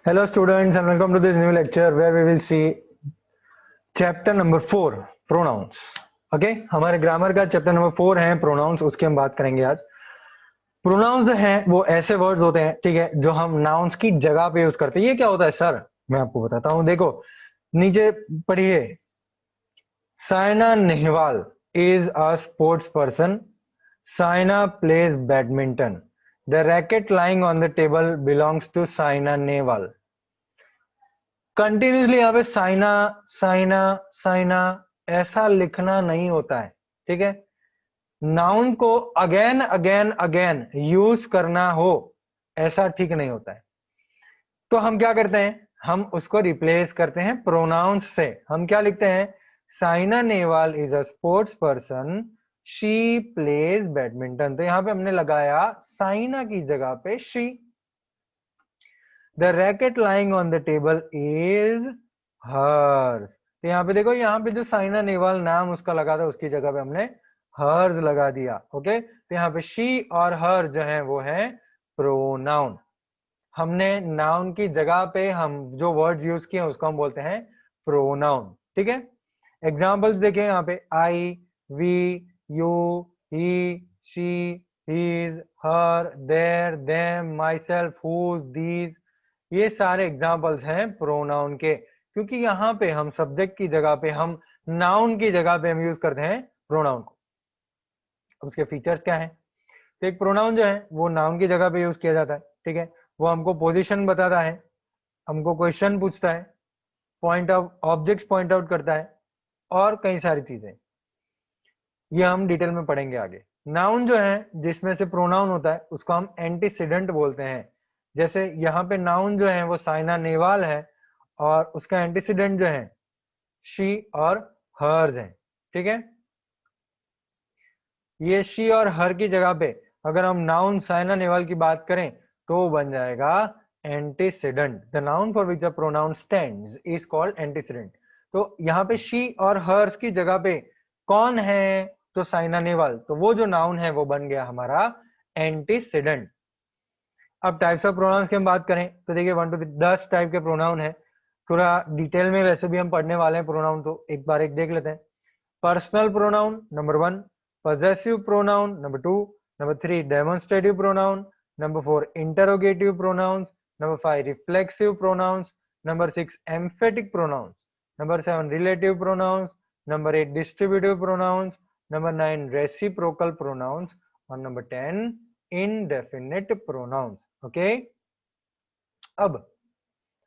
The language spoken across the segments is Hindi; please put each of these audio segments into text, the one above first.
Hello students and welcome to this new lecture where we will see chapter number 4 pronouns. Okay हमारे ग्रामर का चैप्टर नंबर 4 है प्रोनाउंस, उसकी हम बात करेंगे आज। प्रोनाउंस हैं वो ऐसे वर्ड्स होते हैं, ठीक है, जो हम नाउन्स की जगह पे यूज करते हैं। ये क्या होता है सर? मैं आपको बताता हूँ, देखो नीचे पढ़िए। Saina Nehwal is a sports person. Saina plays badminton. The racket lying on the table belongs to Saina Nehwal. Continuously यहाँ पे साइना साइना साइना ऐसा लिखना नहीं होता है, ठीक है। नाउन को अगेन अगेन अगेन यूज करना हो ऐसा ठीक नहीं होता है। तो हम क्या करते हैं, हम उसको रिप्लेस करते हैं प्रोनाउंस से। हम क्या लिखते हैं? Saina Nehwal is a sports person, she plays badminton. तो यहां पे हमने लगाया साइना की जगह पे she. The racket lying on the table is hers। तो यहाँ पे देखो, यहाँ पे जो साइना नेहवाल नाम उसका लगा था उसकी जगह पे हमने हर्स लगा दिया। ओके, तो यहाँ पे शी और हर जो है वो है प्रोनाउन। हमने नाउन की जगह पे हम जो वर्ड्स यूज किए उसको हम बोलते हैं प्रोनाउन, ठीक है। एग्जाम्पल्स देखें यहाँ पे, I, we, you, he, she, his, her, their, them, myself, whose, these. ये सारे एग्जाम्पल्स हैं प्रोनाउन के, क्योंकि यहाँ पे हम सब्जेक्ट की जगह पे, हम नाउन की जगह पे हम यूज करते हैं प्रोनाउन को। अब उसके फीचर्स क्या हैं? तो एक प्रोनाउन जो है वो नाउन की जगह पे यूज किया जाता है, ठीक है। वो हमको पोजीशन बताता है, हमको क्वेश्चन पूछता है, point out objects point out करता है, और कई सारी चीजें। ये हम डिटेल में पढ़ेंगे आगे। नाउन जो है जिसमें से प्रोनाउन होता है उसको हम एंटीसीडेंट बोलते हैं। जैसे यहाँ पे नाउन जो है वो साइना नेहवाल है और उसका एंटीसीडेंट जो है शी और हर्स है, ठीक है। ये शी और हर की जगह पे अगर हम नाउन साइना नेहवाल की बात करें तो बन जाएगा antecedent. The noun for which a pronoun stands is called antecedent. तो यहाँ पे शी और हर्स की जगह पे कौन है? तो साइना नेहवाल। तो वो जो नाउन है वो बन गया हमारा एंटीसीडेंट। अब टाइप्स ऑफ प्रोनाउंस की हम बात करें तो देखिए 1 to 10 टाइप के प्रोनाउन है। थोड़ा डिटेल में वैसे भी हम पढ़ने वाले हैं प्रोनाउन, तो एक बार एक देख लेते हैं। Personal pronoun number 1, possessive pronoun number 2, number 3 demonstrative pronoun, number 4 interrogative pronouns, number 5 reflexive pronouns, number 6 emphatic pronouns, number 7 relative pronouns, number 8 distributive pronouns, number 9 reciprocal pronouns, और number 10 indefinite pronouns। ओके, अब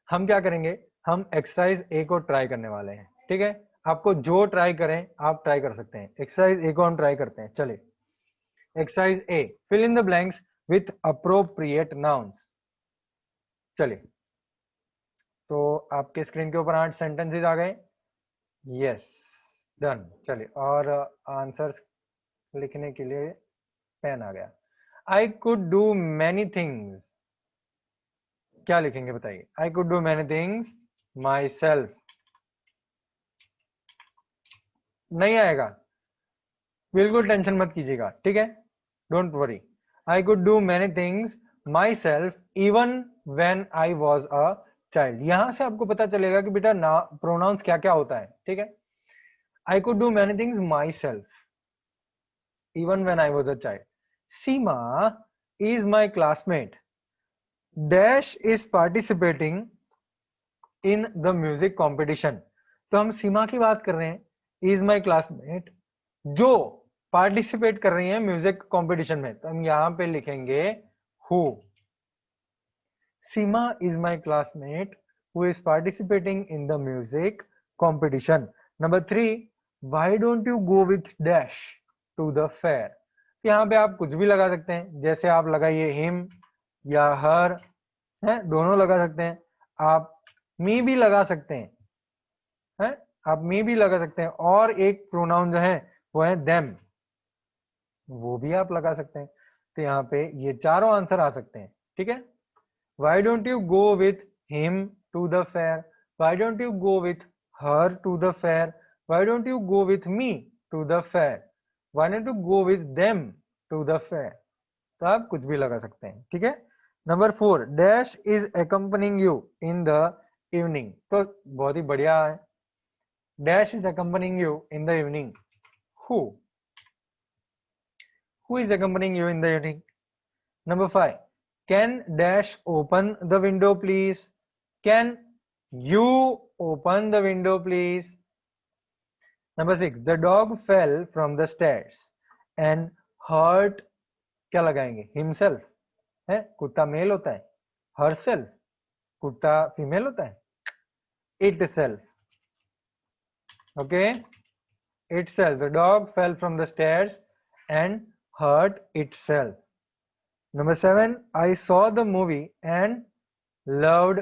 हम क्या करेंगे, हम एक्सरसाइज ए को ट्राई करने वाले हैं, ठीक है। आपको जो ट्राई करें आप ट्राई कर सकते हैं। एक्सरसाइज ए को हम ट्राई करते हैं, चलिए। Exercise A, fill in the blanks with appropriate nouns. चलिए, तो आपके स्क्रीन के ऊपर 8 सेंटेंसेस आ गए। Yes, done. चलिए, और आंसर लिखने के लिए पेन आ गया। I could do many things. क्या लिखेंगे बताइए? I could do many things my self. नहीं आएगा, बिल्कुल टेंशन मत कीजिएगा, ठीक है, don't worry. I could do many things my self even when I was a child. यहां से आपको पता चलेगा कि बेटा प्रोनाउंस क्या क्या होता है, ठीक है। I could do many things my self even when I was a child. Seema is my classmate, dash is participating in the music competition. तो हम सीमा की बात कर रहे हैं, इज माई क्लासमेट, जो पार्टिसिपेट कर रही है म्यूजिक कंपटीशन में। तो हम यहां पे लिखेंगे who. Seema is my classmate who is participating in the music competition. Number 3, why don't you go with dash to the fair. यहाँ पे आप कुछ भी लगा सकते हैं, जैसे आप लगाइए हिम या हर, है दोनों लगा सकते हैं। आप मी भी लगा सकते हैं, है आप मी भी लगा सकते हैं। और एक प्रोनाउन जो है वो है देम, वो भी आप लगा सकते हैं। तो यहाँ पे ये चारों आंसर आ सकते हैं, ठीक है। Why don't you go with him to the fair, why don't you go with her to the fair, why don't you go with me to the fair, why don't you go with them to the fair. तो आप कुछ भी लगा सकते हैं, ठीक है। Number 4, dash is accompanying you in the evening। तो बहुत ही बढ़िया है, dash is accompanying you in the evening। who who is accompanying you in the evening? Number 5, can dash open the window please? Can you open the window please? Number 6, the dog fell from the stairs and hurt, क्या लगाएंगे, himself है, कुत्ता मेल होता है, herself कुत्ता फीमेल होता है, itself, okay, itself, the dog fell from the stairs and hurt itself। Number 7, I saw the movie and loved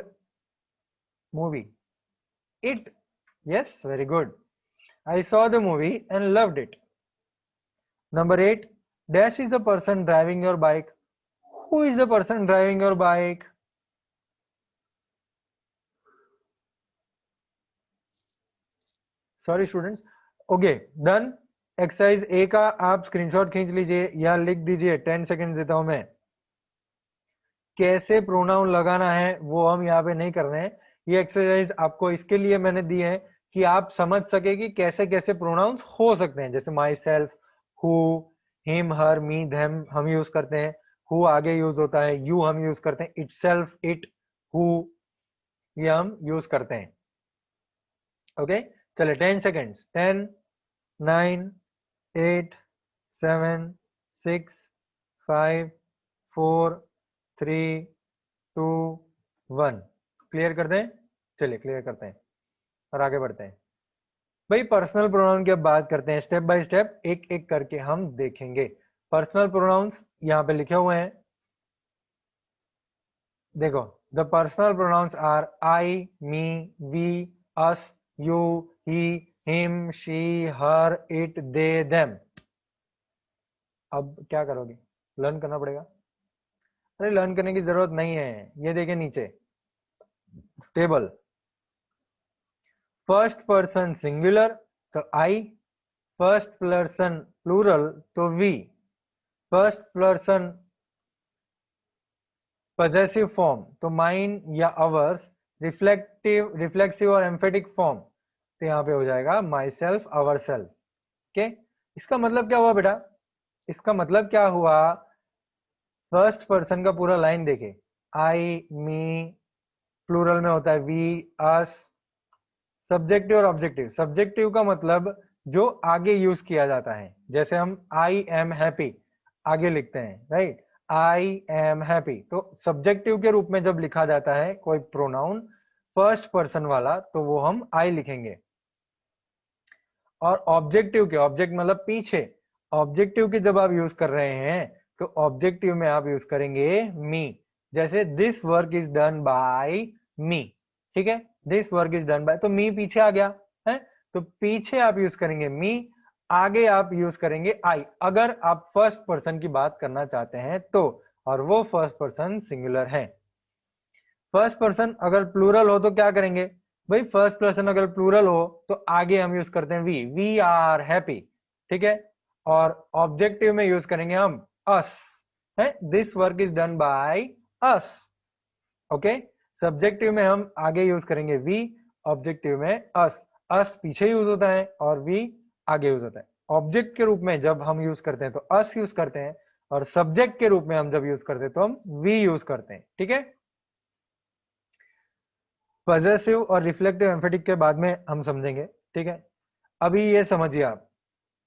movie it। Yes, very good, I saw the movie and loved it। Number 8, dash is the person driving your bike। Who is the person driving your bike? Sorry students, okay done. Exercise ए का आप स्क्रीनशॉट खींच लीजिए या लिख दीजिए, 10 सेकंड देता हूं मैं। कैसे प्रोनाउन लगाना है वो हम यहाँ पे नहीं कर रहे हैं, ये एक्सरसाइज आपको इसके लिए मैंने दी है कि आप समझ सके कि कैसे कैसे प्रोनाउंस हो सकते हैं। जैसे my self, who, him, her, me, them हम यूज करते हैं, हु आगे यूज होता है, यू हम यूज करते हैं, इट सेल्फ, इट, हु ये हम यूज करते हैं। ओके चले 10 सेकेंड्स, 10, 9, 8, 7, 6, 5, 4, 3, 2, 1। क्लियर कर दें? चलिए क्लियर करते हैं और आगे बढ़ते हैं। भाई पर्सनल प्रोनाउन की अब बात करते हैं, स्टेप बाय स्टेप एक एक करके हम देखेंगे। पर्सनल प्रोनाउंस यहाँ पे लिखे हुए हैं, देखो, the personal pronouns are I, me, we, us, you, he, him, she, her, it, they, them. अब क्या करोगे, लर्न करना पड़ेगा। अरे लर्न करने की जरूरत नहीं है, ये देखिए नीचे टेबल, फर्स्ट पर्सन सिंगुलर तो आई, फर्स्ट पर्सन प्लूरल तो we, first person possessive form तो माइन या अवर्स, रिफ्लेक्सिव और एम्फेटिक फॉर्म तो यहाँ पे हो जाएगा myself, ourself. Okay, इसका मतलब क्या हुआ बेटा, इसका मतलब क्या हुआ, फर्स्ट पर्सन का पूरा लाइन देखे, आई, मी, प्लूरल में होता है वी, अस, सब्जेक्टिव और ऑब्जेक्टिव। सब्जेक्टिव का मतलब जो आगे यूज किया जाता है, जैसे हम आई एम हैप्पी आगे लिखते हैं, राइट, आई एम हैप्पी, तो सब्जेक्टिव के रूप में जब लिखा जाता है कोई प्रोनाउन फर्स्ट पर्सन वाला तो वो हम आई लिखेंगे। और ऑब्जेक्टिव के, ऑब्जेक्ट मतलब पीछे, ऑब्जेक्टिव की जब आप यूज कर रहे हैं तो ऑब्जेक्टिव में आप यूज करेंगे मी। जैसे this work is done by me, ठीक है, this work is done by, तो मी पीछे आ गया है, तो पीछे आप यूज करेंगे मी, आगे आप यूज करेंगे आई, अगर आप फर्स्ट पर्सन की बात करना चाहते हैं तो, और वो फर्स्ट पर्सन सिंगुलर है। फर्स्ट पर्सन अगर प्लूरल हो तो क्या करेंगे भाई, फर्स्ट पर्सन अगर प्लूरल हो तो आगे हम यूज करते हैं वी आर हैप्पी, ठीक है, और ऑब्जेक्टिव में यूज करेंगे हम अस, है, this work is done by us. Okay, subjective में हम आगे यूज करेंगे वी, ऑब्जेक्टिव में अस, अस पीछे यूज होता है और वी आगे यूज होता है। ऑब्जेक्ट के रूप में जब हम यूज करते हैं तो अस यूज करते हैं, और सब्जेक्ट के रूप में हम जब यूज करते हैं तो हम वी यूज करते हैं, ठीक है। पॉजेसिव और रिफ्लेक्टिव एम्फेटिक के बाद में हम समझेंगे, ठीक है। अभी ये समझिए आप,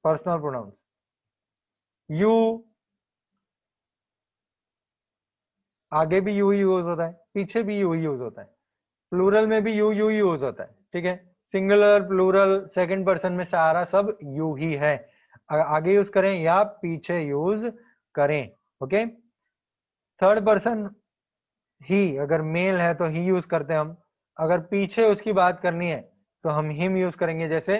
पर्सनल प्रोनाउंस, यू, आगे भी यू ही यूज होता है, पीछे भी यू ही यूज होता है, प्लूरल में भी यू ही यूज होता है, ठीक है, सिंगुलर, प्लूरल, सेकंड पर्सन में सारा सब यू ही है, आगे यूज करें या पीछे यूज करें, ओके। थर्ड पर्सन ही, अगर मेल है तो ही यूज करते हैं हम, अगर पीछे उसकी बात करनी है तो हम हिम यूज करेंगे, जैसे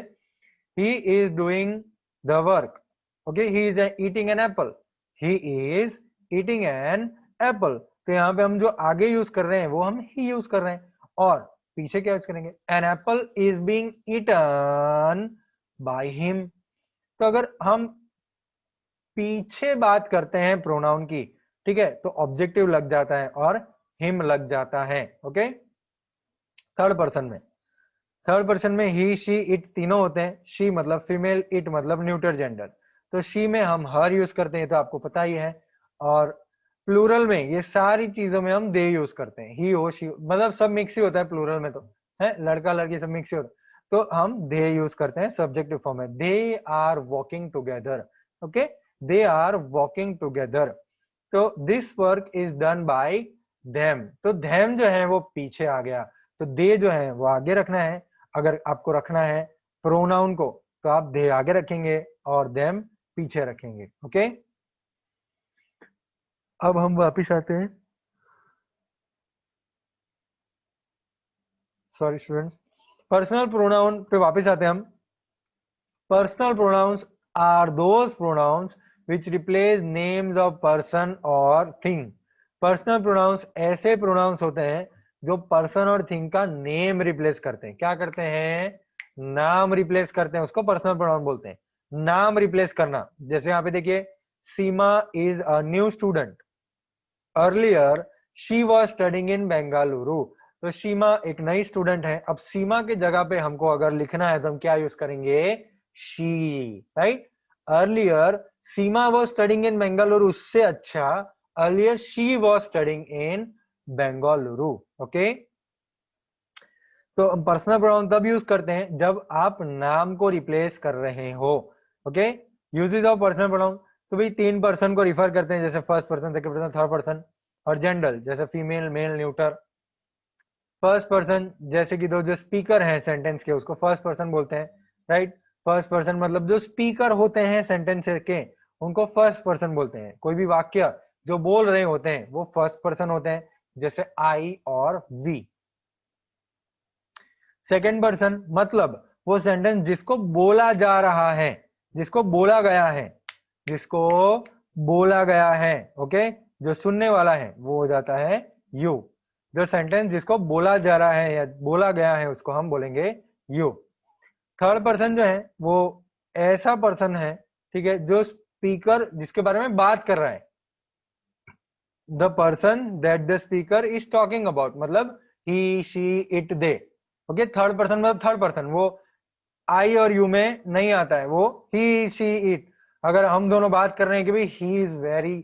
he is doing the work, okay, he is eating an apple, he is eating an apple, तो यहाँ पे हम जो आगे यूज कर रहे हैं वो हम ही यूज कर रहे हैं, और पीछे क्या यूज करेंगे, an apple is being eaten by him. तो अगर हम पीछे बात करते हैं प्रोनाउन की, ठीक है, तो ऑब्जेक्टिव लग जाता है और हिम लग जाता है। ओके, थर्ड पर्सन में ही शी इट तीनों होते हैं। शी मतलब फीमेल, इट मतलब न्यूटर जेंडर। तो शी में हम हर यूज करते हैं, तो आपको पता ही है। और प्लूरल में ये सारी चीजों में हम दे यूज करते हैं, ही हो शी, मतलब सब मिक्स ही होता है प्लूरल में, तो है लड़का लड़की सब मिक्स ही होता है, तो हम दे यूज करते हैं सब्जेक्टिव फॉर्म में। They are walking together. Okay, they are walking together. तो this work is done by them. तो देम जो है वो पीछे आ गया, तो दे जो है वो आगे रखना है। अगर आपको रखना है प्रोनाउन को, तो आप दे आगे रखेंगे और देम पीछे रखेंगे। ओके, अब हम वापिस आते हैं, सॉरी स्टूडेंट्स, पर्सनल प्रोनाउन पे वापिस आते हैं हम। Personal pronouns are those pronouns which replace names of person और थिंग। पर्सनल प्रोनाउंस ऐसे प्रोनाउंस होते हैं जो पर्सन और थिंग का नेम रिप्लेस करते हैं। क्या करते हैं? नाम रिप्लेस करते हैं, उसको पर्सनल प्रोनाउन बोलते हैं। नाम रिप्लेस करना, जैसे यहाँ पे देखिए, Seema is a new student. Earlier she was studying in Bengaluru. तो सीमा एक नई स्टूडेंट है। अब सीमा के जगह पे हमको अगर लिखना है तो हम क्या यूज करेंगे? She, right. Earlier Seema was studying in Bengaluru, उससे अच्छा earlier she was studying in Bengaluru. Okay, तो पर्सनल प्रोनाउन तब यूज करते हैं जब आप नाम को रिप्लेस कर रहे हो। Okay, uses of personal pronoun, तो भाई तीन पर्सन को रिफर करते हैं, जैसे first person, second person, third person. और जेंडर, जैसे female, male, neuter. First person, जैसे कि दो जो स्पीकर हैं सेंटेंस के, उसको फर्स्ट पर्सन बोलते हैं, राइट। फर्स्ट पर्सन मतलब जो स्पीकर होते हैं सेंटेंस के, उनको फर्स्ट पर्सन बोलते हैं। कोई भी वाक्य जो बोल रहे होते हैं वो फर्स्ट पर्सन होते हैं, जैसे आई और वी। सेकेंड पर्सन मतलब वो सेंटेंस जिसको बोला जा रहा है, जिसको बोला गया है, जिसको बोला गया है। ओके, जो सुनने वाला है वो हो जाता है यू। जो सेंटेंस जिसको बोला जा रहा है या बोला गया है उसको हम बोलेंगे यू। थर्ड पर्सन जो है वो ऐसा पर्सन है, ठीक है, जो स्पीकर जिसके बारे में बात कर रहा है। The person that the speaker is talking about, मतलब he, she, it, they. Okay, third person मतलब थर्ड पर्सन, वो आई और यू में नहीं आता है, वो ही, शी, इट। अगर हम दोनों बात कर रहे हैं कि भाई he is very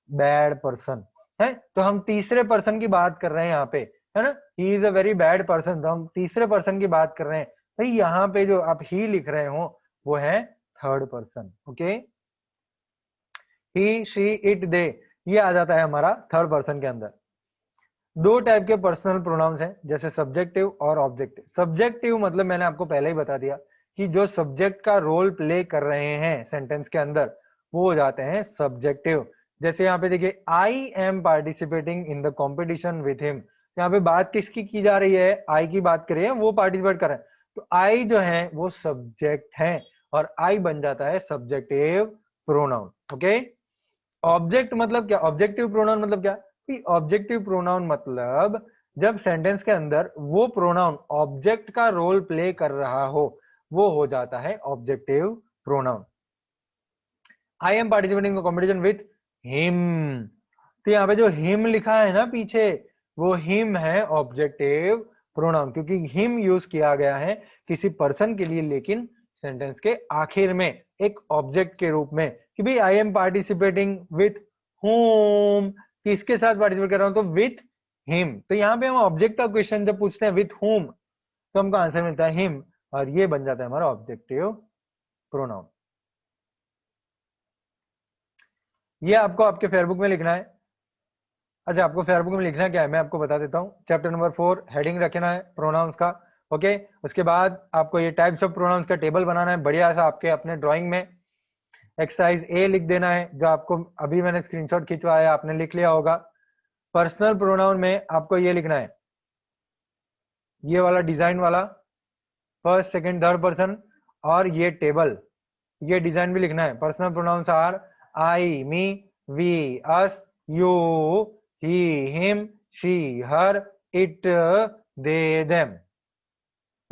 bad person है, तो हम तीसरे पर्सन की बात कर रहे हैं यहाँ पे, है ना। He is a very bad person, तो हम तीसरे पर्सन की बात कर रहे हैं। भाई यहाँ पे जो आप ही लिख रहे हो वो है third person. Okay, he, she, it, they, ये आ जाता है हमारा थर्ड पर्सन के अंदर। दो टाइप के पर्सनल प्रोनाउंस हैं, जैसे सब्जेक्टिव और ऑब्जेक्टिव। सब्जेक्टिव मतलब मैंने आपको पहले ही बता दिया कि जो सब्जेक्ट का रोल प्ले कर रहे हैं सेंटेंस के अंदर, वो हो जाते हैं सब्जेक्टिव। जैसे यहाँ पे देखिए, I am participating in the competition with him. यहाँ पे बात किसकी की जा रही है? आई की बात कर रही है, वो पार्टिसिपेट कर रहे हैं, तो आई जो है वो सब्जेक्ट है और आई बन जाता है सब्जेक्टिव प्रोनाउन। ओके, ऑब्जेक्ट मतलब क्या? ऑब्जेक्टिव प्रोनाउन मतलब क्या? ऑब्जेक्टिव प्रोनाउन मतलब जब सेंटेंस के अंदर वो प्रोनाउन ऑब्जेक्ट का रोल प्ले कर रहा हो, वो हो जाता है objective pronoun. I am participating in competition with him, तो यहाँ पे जो हिम लिखा है ना पीछे, वो हिम है ऑब्जेक्टिव प्रोनाउन, क्योंकि हिम यूज किया गया है किसी पर्सन के लिए, लेकिन सेंटेंस के आखिर में एक ऑब्जेक्ट के रूप में, कि भाई I am participating with home, किसके साथ पार्टिसिपेट कर रहा हूं? तो विथ हिम। तो यहाँ पे हम ऑब्जेक्ट का क्वेश्चन जब पूछते हैं विथ होम, तो हमको आंसर मिलता है हिम, और ये बन जाता है हमारा ऑब्जेक्टिव प्रोनाउन। ये आपको आपके फेयरबुक में लिखना है। अच्छा, आपको फेयरबुक में लिखना क्या है मैं आपको बता देता हूँ। चैप्टर नंबर 4 हेडिंग रखना है प्रोनाउंस का। ओके, उसके बाद आपको ये टाइप्स ऑफ प्रोनाउंस का टेबल बनाना है बढ़िया सा आपके अपने ड्राइंग में। एक्सरसाइज ए लिख देना है, जो आपको अभी मैंने स्क्रीनशॉट खिंचवाया, आपने लिख लिया होगा। पर्सनल प्रोनाउन में आपको ये लिखना है, ये वाला डिजाइन वाला, फर्स्ट, सेकंड, थर्ड पर्सन, और ये टेबल, ये डिजाइन भी लिखना है। Personal pronouns are I, me, we, us, you, he, him, she, her, it, they, them.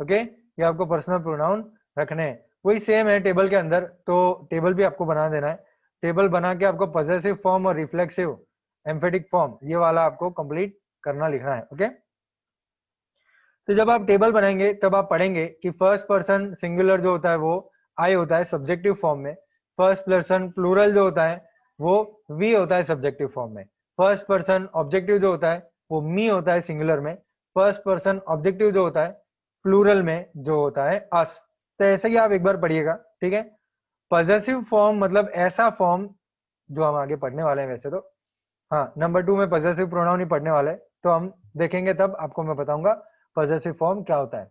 Okay, ये आपको पर्सनल प्रोनाउन रखने हैं। वही सेम है टेबल के अंदर, तो टेबल भी आपको बना देना है। टेबल बना के आपको पॉजेसिव फॉर्म और रिफ्लेक्सिव एम्फेटिक फॉर्म, ये वाला आपको कंप्लीट करना लिखना है। ओके, तो जब आप टेबल बनाएंगे तब आप पढ़ेंगे कि फर्स्ट पर्सन सिंगुलर जो होता है वो आई होता है सब्जेक्टिव फॉर्म में, फर्स्ट पर्सन प्लूरल जो होता है वो वी होता है सब्जेक्टिव फॉर्म में, फर्स्ट पर्सन ऑब्जेक्टिव जो होता है वो मी होता है सिंगुलर में, फर्स्ट पर्सन ऑब्जेक्टिव जो होता है प्लूरल में जो होता है अस। तो ऐसे ही आप एक बार पढ़िएगा, ठीक है। पॉजेसिव फॉर्म मतलब ऐसा फॉर्म जो हम आगे पढ़ने वाले हैं वैसे तो, हाँ नंबर 2 में पॉजेसिव प्रोनाउन ही पढ़ने वाले हैं, तो हम देखेंगे तब आपको मैं बताऊंगा पॉजेसिव फॉर्म क्या होता है।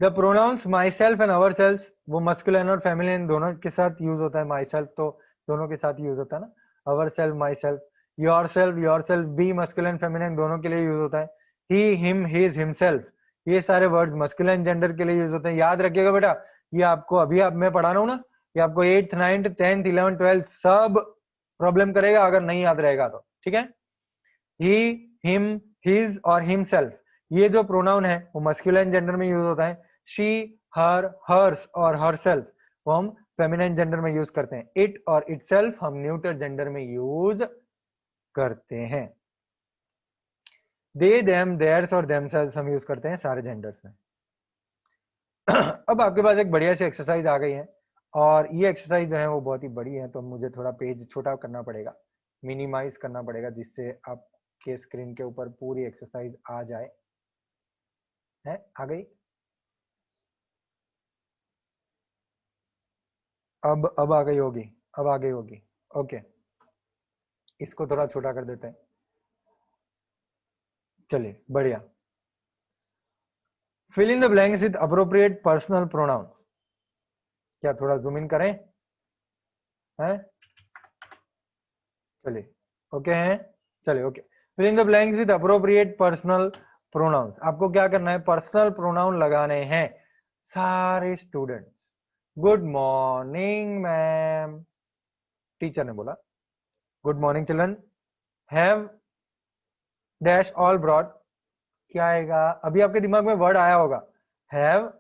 The pronounce my self and our self, वो मस्कुलिन और फेमिनिन दोनों के साथ यूज होता है, माई सेल्फ तो दोनों के साथ यूज होता है ना, ourself myself, yourself be masculine feminine दोनों के लिए यूज होता है, ही हिम हिज हिमसेल्फ, ये सारे वर्ड्स मस्कुलिन जेंडर के लिए यूज होते हैं। याद रखिएगा बेटा, ये आपको अभी आप मैं पढ़ा रहा हूँ ना, ये आपको 8th 9th 10th 11th 12th सब प्रॉब्लम करेगा अगर नहीं याद रहेगा तो, ठीक है। ही हिम हिज और हिमसेल्फ, ये जो प्रोनाउन है वो मस्कुलिन जेंडर में यूज होता है, शी हर हर्स और हरसेल्फ वो हम फेमिनिन जेंडर में यूज करते हैं, इट और इटसेल्फ हम न्यूट्रल जेंडर में यूज करते हैं, दे देम देयर्स और देमसेल्व्स हम यूज करते हैं सारे जेंडर्स में। अब आपके पास एक बढ़िया सी एक्सरसाइज आ गई है, और ये एक्सरसाइज जो है वो बहुत ही बड़ी है, तो मुझे थोड़ा पेज छोटा करना पड़ेगा, मिनिमाइज करना पड़ेगा, जिससे आपके स्क्रीन के ऊपर पूरी एक्सरसाइज आ जाए। है आ गई? अब आ गई होगी, अब आ गई होगी। ओके, इसको थोड़ा छोटा कर देते हैं, चलिए बढ़िया। Fill in the blanks with appropriate personal pronouns, क्या थोड़ा जूम इन करें? हैं? चलिए ओके हैं, चलिए okay. Fill in the blanks with appropriate personal pronouns, आपको क्या करना है, पर्सनल प्रोनाउन लगाने हैं सारे students. Good morning ma'am, teacher ने बोला good morning children, have dash all brought, क्या आएगा? अभी आपके दिमाग में वर्ड आया होगा, हैव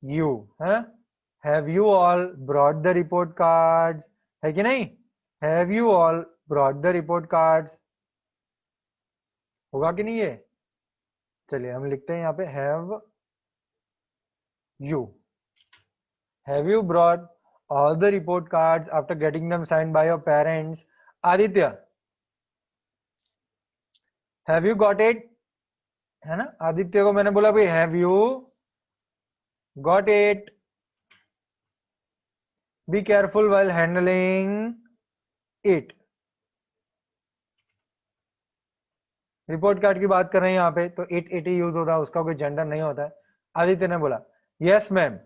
यू, है have you all brought the report cards, है कि नहीं? Have you all brought the report cards, होगा कि नहीं ये? चलिए हम लिखते हैं यहाँ पे you have you brought all the report cards after getting them signed by your parents? Aditya, have you got it? है ना, आदित्य को मैंने बोला भाई have you got it? Be careful while handling it. Report card की बात कर रहे हैं यहाँ पे, तो इट ही यूज होता है, उसका कोई जेंडर नहीं होता है। आदित्य ने बोला yes ma'am,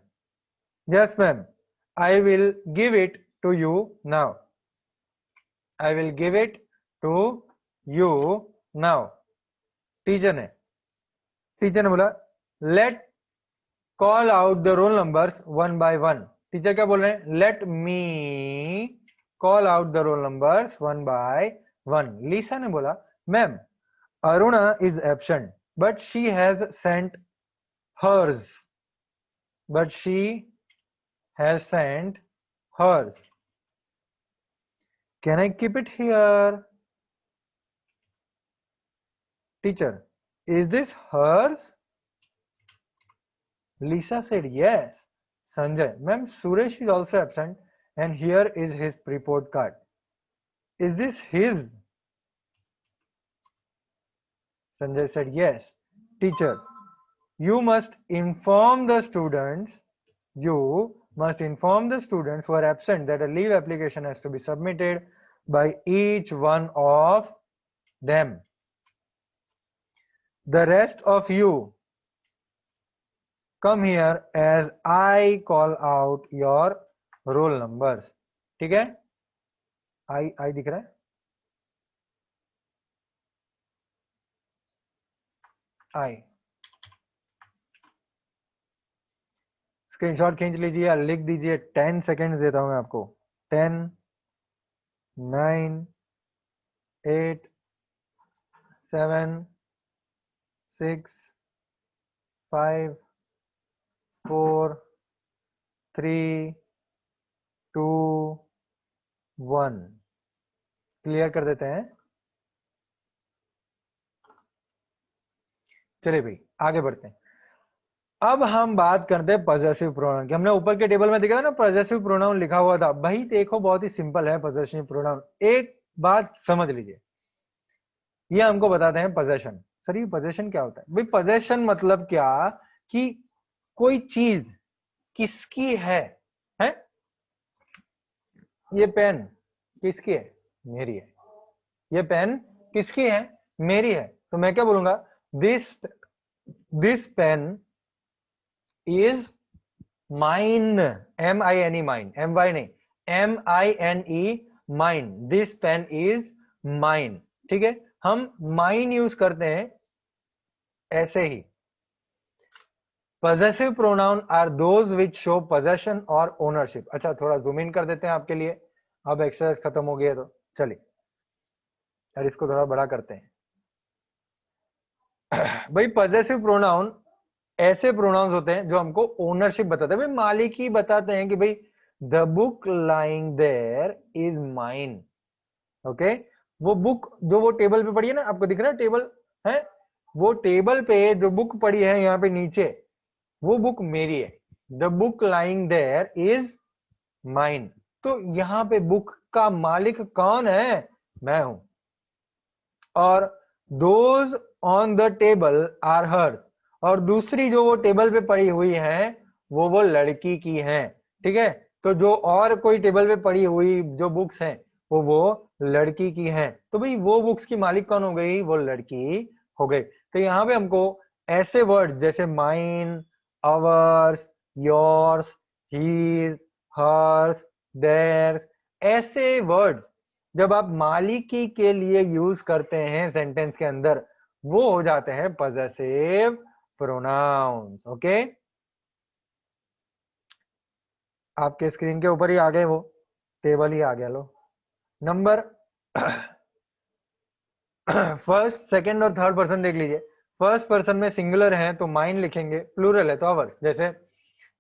yes ma'am, I will give it to you now, I will give it to you now. Teacher ने बोला let call out the roll numbers one by one. Teacher क्या बोल रहे हैं, let me call out the roll numbers one by one. Lisa ने बोला ma'am Aruna is absent but she has sent hers, but she has sent hers, can I keep it here? Teacher, is this hers? Lisa said yes. Sanjay, ma'am, Suresh is also absent and here is his report card. Is this his? Sanjay said yes. Teacher, you must inform the students, you must inform the students who are absent that a leave application has to be submitted by each one of them. The rest of you come here as I call out your roll numbers. ठीक है, आई दिख रहा है, आई स्क्रीनशॉट खींच लीजिए या लिख दीजिए, 10 सेकेंड देता हूं मैं आपको। 10 9 8 7 6 5 4 3 2 1। क्लियर कर देते हैं। चलिए भाई आगे बढ़ते हैं। अब हम बात करते हैं पॉजेसिव प्रोनाउन की। हमने ऊपर के टेबल में देखा था ना पॉजेसिव प्रोनाउन लिखा हुआ था भाई, देखो बहुत ही सिंपल है पॉजेसिव प्रोनाउन। एक बात समझ लीजिए, ये हमको बताते हैं पोजेशन। सर ये पोजेशन क्या होता है भाई? पोजेशन मतलब क्या कि कोई चीज किसकी है? ये पेन किसकी है? मेरी है। ये पेन किसकी है? मेरी है। तो मैं क्या बोलूंगा? This pen is mine. MINE, mine, MY नहीं, MINE, mine. This pen is mine. ठीक है, हम माइन यूज करते हैं ऐसे ही। Possessive pronoun are those which show possession और ओनरशिप। अच्छा थोड़ा जूम इन कर देते हैं आपके लिए। अब एक्सरसाइज खत्म हो गई है तो चलिए और इसको थोड़ा बड़ा करते हैं। भाई पॉजेसिव प्रोनाउन ऐसे प्रोनाउंस होते हैं जो हमको ओनरशिप बताते हैं, भाई मालिक ही बताते हैं कि भाई the book lying there is mine. Okay, वो बुक जो वो टेबल पे पड़ी है ना, आपको दिख रहा है टेबल है, वो टेबल पे जो बुक पड़ी है यहाँ पे नीचे, वो बुक मेरी है। The book lying there is mine. तो यहाँ पे बुक का मालिक कौन है? मैं हूं। और those on the table are her. और दूसरी जो वो टेबल पे पड़ी हुई है वो लड़की की है। ठीक है, तो जो और कोई टेबल पे पड़ी हुई जो बुक्स हैं वो लड़की की हैं। तो भाई वो बुक्स की मालिक कौन हो गई? वो लड़की हो गई। तो यहाँ पे हमको ऐसे वर्ड जैसे mine, ours, yours, his, hers, theirs, ऐसे वर्ड जब आप मालिकी के लिए यूज करते हैं सेंटेंस के अंदर, वो हो जाते हैं पॉजेसिव प्रोनाउंस। ओके, आपके स्क्रीन के ऊपर ही आ गए, वो टेबल ही आ गया। लो नंबर फर्स्ट, सेकंड और थर्ड पर्सन देख लीजिए। फर्स्ट पर्सन में सिंगुलर है तो माइन लिखेंगे, प्लूरल है तो आवर्स। जैसे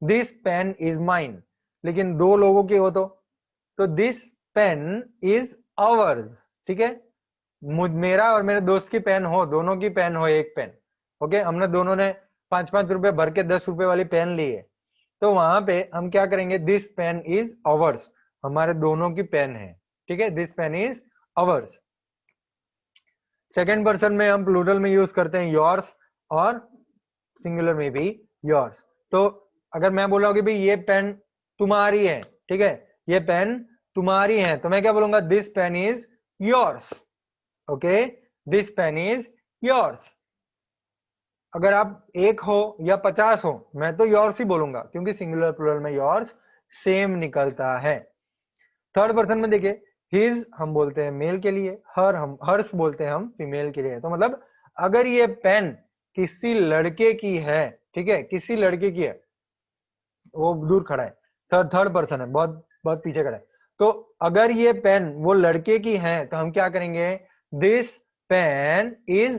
दिस पेन इज माइन, लेकिन दो लोगों की हो तो दिस पेन इज आवर्स। ठीक है, मेरा और मेरे दोस्त की पेन हो, दोनों की पेन हो एक पेन। ओके, हमने दोनों ने 5-5 रुपए भर के 10 रुपए वाली पेन ली है, तो वहां पे हम क्या करेंगे? दिस पेन इज अवर्स, हमारे दोनों की पेन है। ठीक है, this pen is ours. Second person में हम प्लूरल में यूज करते हैं योर्स, और सिंगुलर में भी योर्स। तो अगर मैं बोला कि भाई ये पेन तुम्हारी है, ठीक है, ये पेन तुम्हारी है, तो मैं क्या बोलूंगा? This pen is yours. Okay, this pen is yours. अगर आप एक हो या 50 हो, मैं तो योर्स ही बोलूंगा, क्योंकि सिंगुलर प्लूरल में योर्स सेम निकलता है। थर्ड पर्सन में देखिए, हिज हम बोलते हैं मेल के लिए, हम हर्स बोलते हैं हम फीमेल के लिए। तो मतलब अगर ये पेन किसी लड़के की है, ठीक है, किसी लड़के की है, वो दूर खड़ा है, थर्ड पर्सन है, बहुत बहुत पीछे खड़ा है, तो अगर ये पेन वो लड़के की है तो हम क्या करेंगे? This pen is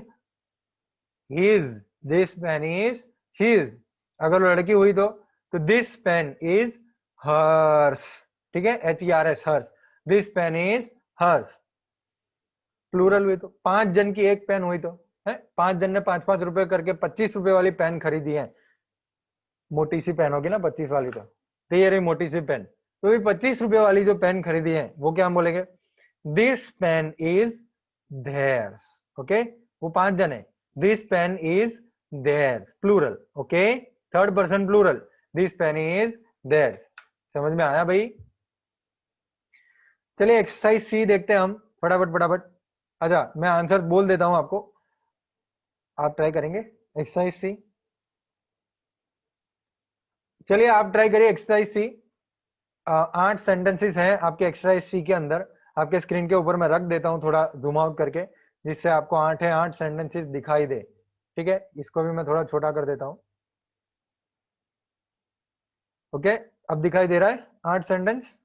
his. This pen is his. अगर वो लड़की हुई तो दिस पेन इज हर्स। ठीक है, HERS, hers. This pen is hers. Plural हुई तो 5 जन की एक पेन हुई तो है, 5 जन ने 5-5 रुपए करके 25 रुपए वाली पेन खरीदी है। मोटी सी पेन होगी ना 25 वाली, तो ये रही मोटी सी पेन। तो ये 25 रुपए वाली जो पेन खरीदी है वो क्या हम बोलेंगे? This pen is theirs। Okay, वो 5 जन है, this pen is theirs, plural. Okay, third person plural, this pen is theirs। समझ में आया भाई? चलिए एक्सरसाइज सी देखते हैं हम फटाफट फटाफट। अच्छा मैं आंसर बोल देता हूं आपको, आप ट्राई करेंगे एक्सरसाइज सी। चलिए आप ट्राई करिए एक्सरसाइज सी। 8 सेंटेंसेस हैं आपके एक्सरसाइज सी के अंदर। आपके स्क्रीन के ऊपर मैं रख देता हूं थोड़ा जूम आउट करके, जिससे आपको 8 सेंटेंसेस दिखाई दे। ठीक है, इसको भी मैं थोड़ा छोटा कर देता हूं। ओके, अब दिखाई दे रहा है 8 सेंटेंस।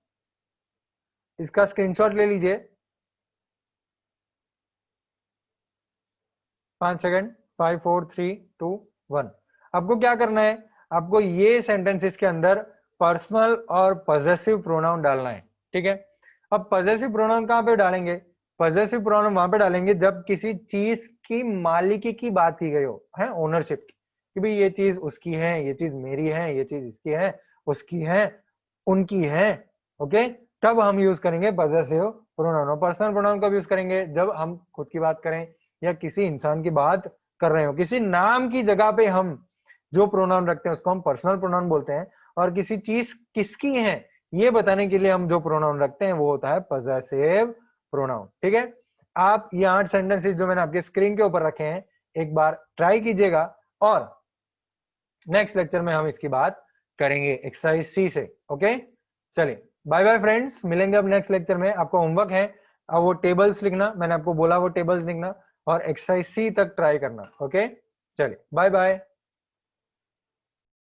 इसका स्क्रीनशॉट ले लीजिए। 5 सेकंड, 5 4 3 2 1। आपको क्या करना है? आपको ये सेंटेंसेस के अंदर पर्सनल और पॉजेसिव प्रोनाउन डालना है। ठीक है, अब पॉजेसिव प्रोनाउन कहां पे डालेंगे? पजेसिव प्रोनाउन वहां पे डालेंगे जब किसी चीज की मालिकी की बात की गई हो, है ओनरशिप की, कि भाई ये चीज उसकी है, ये चीज मेरी है, ये चीज इसकी है, उसकी है, उनकी है। ओके, तब हम यूज करेंगे पजेसिव प्रोनाउन। और पर्सनल प्रोनाउन कब यूज करेंगे? जब हम खुद की बात करें या किसी इंसान की बात कर रहे हो। किसी नाम की जगह पे हम जो प्रोनाउन रखते हैं उसको हम पर्सनल प्रोनाउन बोलते हैं, और किसी चीज किसकी है ये बताने के लिए हम जो प्रोनाउन रखते हैं वो होता है पजेसिव प्रोनाउन। ठीक है, आप ये 8 सेंटेंसेस जो मैंने आपके स्क्रीन के ऊपर रखे हैं एक बार ट्राई कीजिएगा, और नेक्स्ट लेक्चर में हम इसकी बात करेंगे एक्सरसाइज सी से। ओके, चलिए बाय बाय फ्रेंड्स, मिलेंगे अब नेक्स्ट लेक्चर में। आपका होमवर्क है अब वो टेबल्स लिखना, मैंने आपको बोला वो टेबल्स लिखना, और एक्सरसाइज सी तक ट्राई करना। ओके, चलिए बाय बाय।